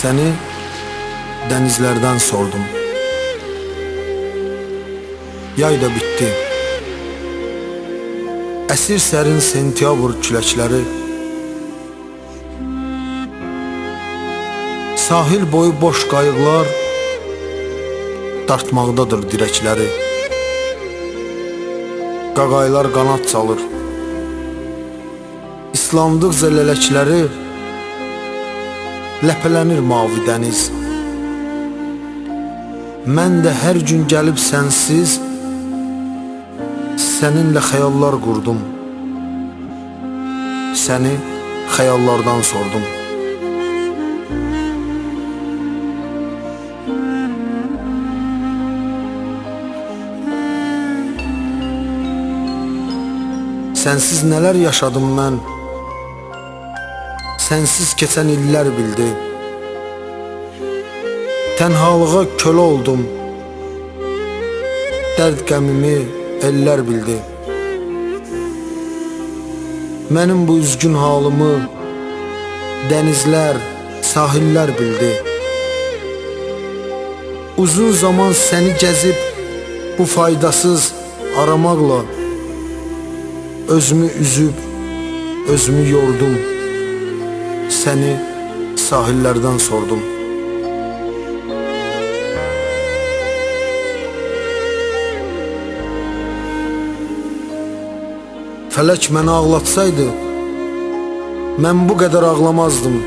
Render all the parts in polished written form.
Səni dənizlərdən sordum. Yay da bitdi. Əsir sərin sentyabr küləkləri, sahil boyu boş qayıqlar dartmaqdadır dirəkləri. Qaqaylar qanad çalır, İslandıqca lələkləri, ləpələnir mavi dəniz. Mən də hər gün gəlib sənsiz səninlə xəyallar qurdum. Səni xəyallardan sordum. Sənsiz nələr yaşadım mən, sənsiz keçən illər bildi. Tənhalığa kölə oldum, dərd qəmimi ellər bildi. Mənim bu üzgün halımı dənizlər, sahillər bildi. Uzun zaman səni gəzib bu faydasız aramaqla özümü üzüb, özümü yordum. Səni sahillərdən sordum. Fələk məni ağlatsaydı, mən bu qədər ağlamazdım.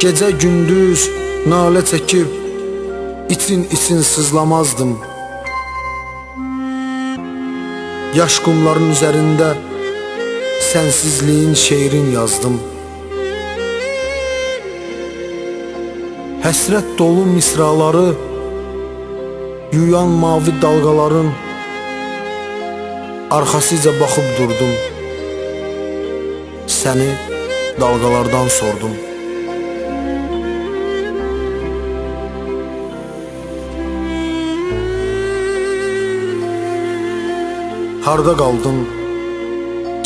Gecə gündüz nalə çəkib, için sızlamazdım. Yaş qumların üzərində sənsizliyin şeirin yazdım. Həsrət dolu misraları yuyan mavi dalğaların arxasıca baxıb durdum. Səni dalğalardan sordum. Harda qaldın?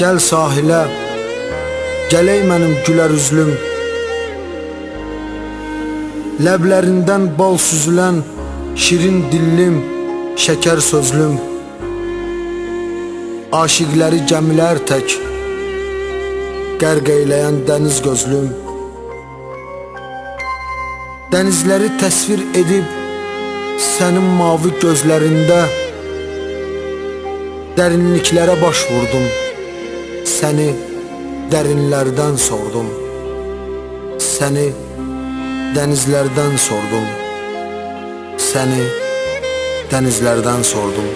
Gəl sahilə, gələk mənim gülər üzlüm. Ləblərindən bal süzülən şirin dillim, şəkər sözlüm. Aşiqləri gəmilər tək, qərq eyləyən dəniz gözlüm. Dənizləri təsvir edib sənin mavi gözlərində dərinliklərə baş vurdum. Səni dərinlərdən sordum. Səni dənizlərdən sordum. Səni dənizlərdən sordum.